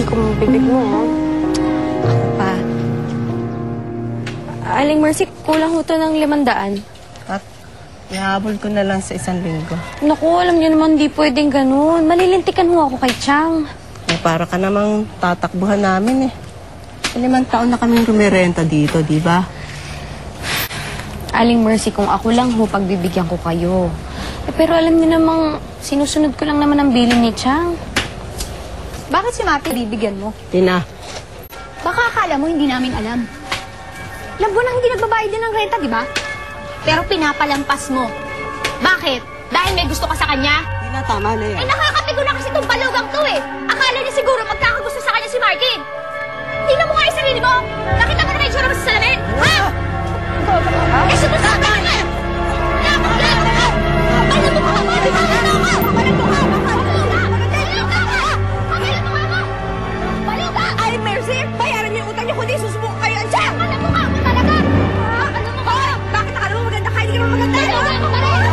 Mercy, kung bibig mo, ha? Ako pa. Aling Mercy, kulang ho to ng 500. At ihabol ko na lang sa 1 linggo. Naku, alam niyo naman, di pwedeng ganun. Malilintikan ho ako kay Chang. Eh, para ka namang tatakbuhan namin eh. 5 taon na kaming rumirenta dito, di ba? Aling Mercy, kung ako lang ho, pagbibigyan ko kayo. Eh, pero alam niyo namang, sinusunod ko lang naman ang bilin ni Chang. Bakit si Mati bibigyan mo? Tina. Baka akala mo hindi namin alam. Labo nang hindi nagbabayad din ng renta, di ba? Pero pinapalampas mo. Bakit? Dahil may gusto ka sa kanya? Tina, tama na yan. Eh nakakatigo na kasi itong balugang to eh. Akala niya siguro magkakagusto sa kanya si Martin. Tingnan mo nga yung sarili mo. Nakita mo na yung tsura mo sa salamin? Ha? Eh sumusabi ka na! Kapal na mukha mo! Kapal na mukha mo! Ay, Mercy! Bayaran niyo yung utang niyo kundi susubukan kayo ang tiyan! Kapal na mukha mo talaga! Ano mo? Bakit akala mo maganda kahit hindi ka maganda? Ay, wala ko pa rin!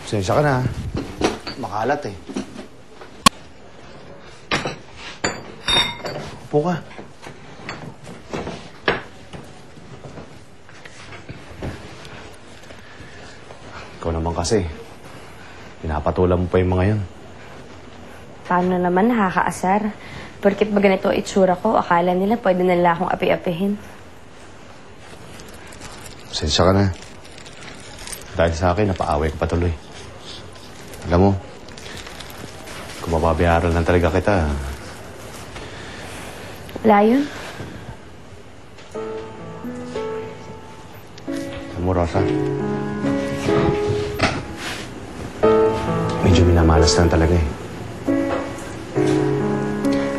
Pasensya ka na. Makalat eh. Upo ka. Ikaw naman kasi. Pinapatulan mo pa yung mga yun. Paano naman nakakaasar? Porkit ba ganito itsura ko, akala nila pwede nila akong api-apihin. Pasensya ka na. Dahil sa akin, napaaway ka patuloy. Alam mo, kung mababayaran lang talaga kita. Wala yun. Alam mo, Rosa, medyo minamalas lang talaga eh.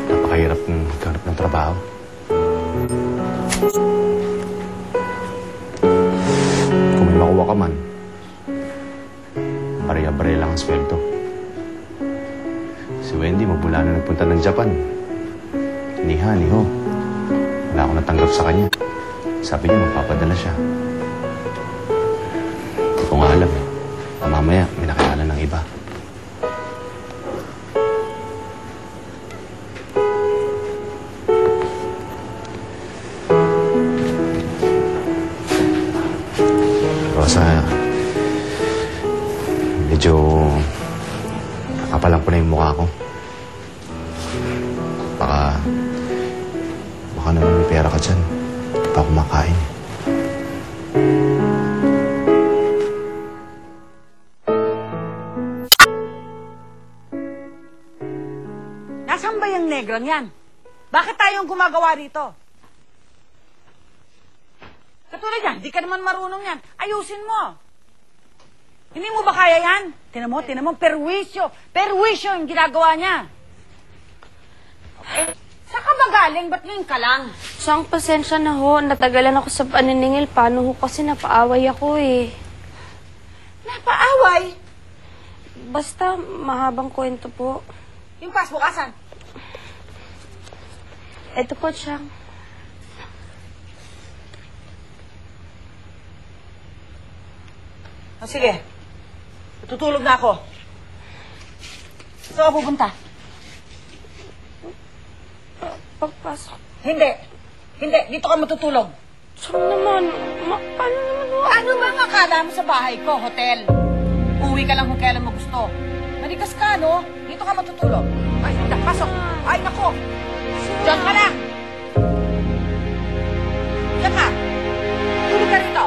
Napakahirap ng maghanap ng trabaho. Kung may makuha ka man, bariya-bariya lang ang sweldo. Si Wendy, magmula na nagpunta ng Japan. Niho. Wala akong natanggap sa kanya. Sabi niya, magpapadala siya. Hindi ko nga alam eh. Mamaya, may nakilala ng iba. Rosa, medyo nakapalang ko na yung mukha ko. Baka naman may pera ka dyan. Hindi pa kumakain. Nasaan ba yung negrang yan? Bakit tayong gumagawa rito? Katulad yan, di ka naman marunong yan. Ayusin mo. Hindi mo ba kaya yan? Tinan mo, perwisyo. Perwisyo yung ginagawa niya. Eh, saan ka ba galing? Ba't ngayon ka lang? Chang, pasensya na ho. Natagalan ako sa paniningil. Paano ho kasi napaaway ako eh. Napaaway? Basta mahabang kwento po. Yung passbook, asan? Ito po, Chang. O sige, tutulog na ako. Saan ka pupunta? Pagpasok. Hindi, dito ka matutulog. Chang naman, paano naman ho? Ano ba ang akala mo sa bahay ko, hotel? Uwi ka lang kung kailan mo gusto. Malikas ka, no? Dito ka matutulog. Ay, pasok. Ay, nako. Diyan ka na. Diyan ka. Tulog ka rito.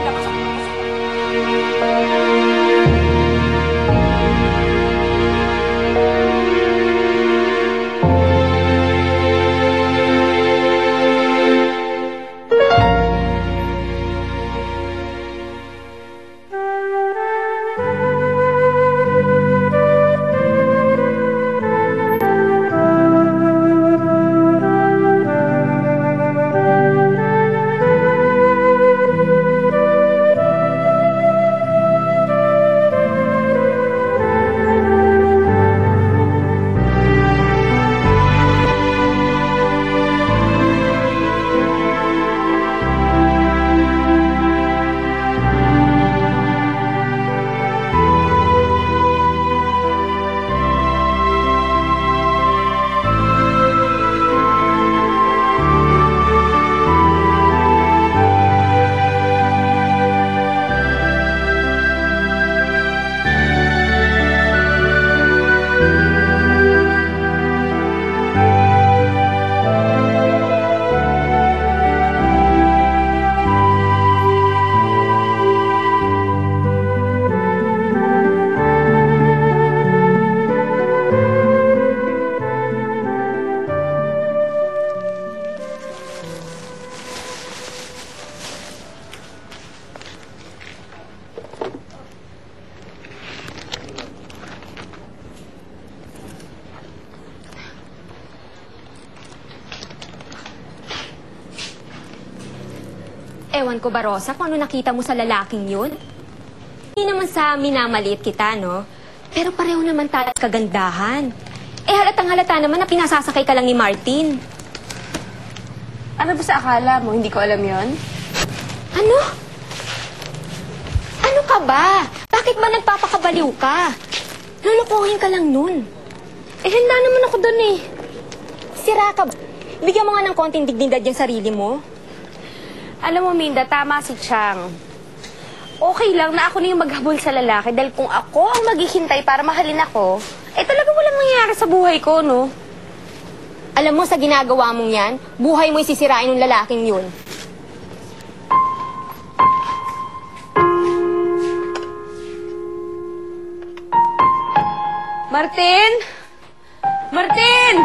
Pasok. Ewan ko ba, Rosa, kung ano nakita mo sa lalaking yun? Hindi naman sa minamaliit kita, no? Pero pareho naman tayo kagandahan. Eh, halatang-halata naman na pinasasakay ka lang ni Martin. Ano ba sa akala mo? Hindi ko alam yon. Ano? Ano ka ba? Bakit ba nagpapakabaliw ka? Lulukuhin ka lang nun. Eh, handa naman ako dun eh. Sira ka ba? Bigyan mo nga ng konting dignidad yung sarili mo. Alam mo, Minda, tama si Chang. Okay lang na ako na yung maghabol sa lalaki dahil kung ako ang maghihintay para mahalin ako, eh talaga walang mangyayari sa buhay ko, no? Alam mo, sa ginagawa mong yan, buhay mo'y sisirain ng lalaking yun. Martin! Martin!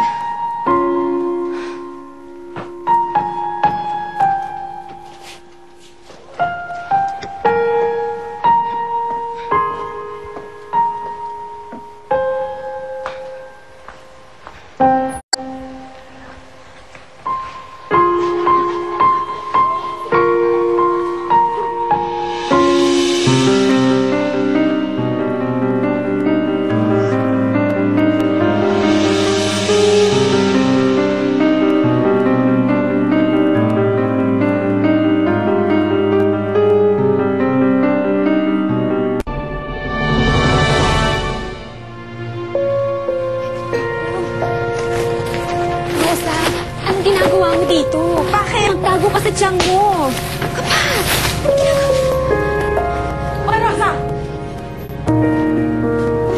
Rosa, anong ginagawa mo dito? Bakit? Magtago ka sa tiyan mo. Kapat! Hoy, Rosa!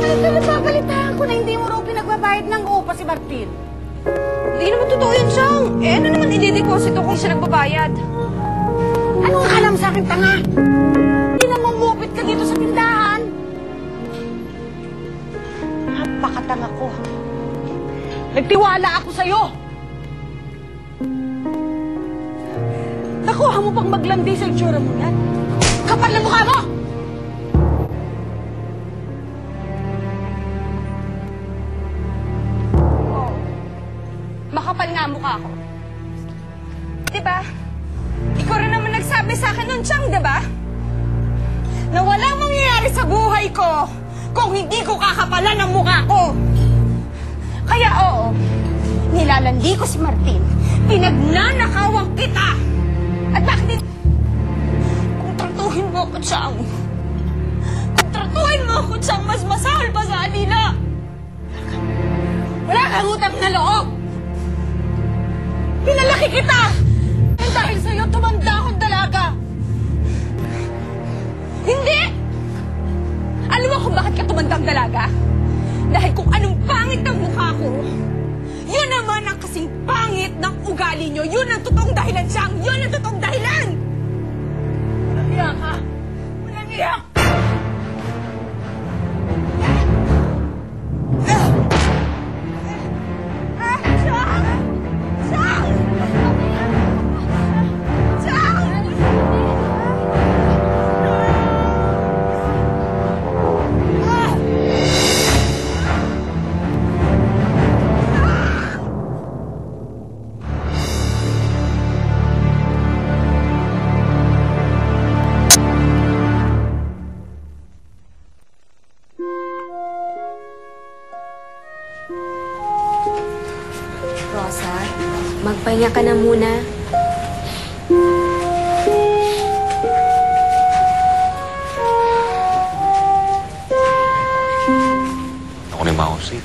Ay, nababalitaan ko na hindi mo raw pinagbabayad ng upa si Martin. Hindi naman totoo yun, Chang. Eh, ano naman i-deposit kung siya nagbabayad? Anong akala mo sa akin, tanga? Hindi na mamupit ka dito sa tindahan. Napakatanga ko. Nagtiwala ako sa'yo. Nakuha mo pang maglandi sa itsura mo yan. Kapal na mukha mo! Oo. Makapal nga ang mukha ko. Diba? Ikaw rin naman nagsabi sa akin nun, Chang, diba? Na walang mangyayari sa buhay ko kung hindi ko kakapalan ang mukha ko. Kaya oo, nilalandi ko si Martin. Pinagnanakawan kita! At bakit din... Kung tratuhin mo ako, Chang. Kung tratuhin mo ako, Chang, mas masahal pa sa kanila. Wala kang utang na loob. Pinalaki kita! And dahil sa'yo, tumanda akong dalaga. Hindi! Alam mo kung bakit ka tumandang dalaga? Dahil kung anong pangit ng mukha ko, yun naman ang kasing pangit ng ugali nyo. Yun ang totoong dahilan, Chang. Yun ang totoong dahilan! Walang iya ka! Walang iya! Rosa, magpahinga ka na muna. Ako na yung mahusay.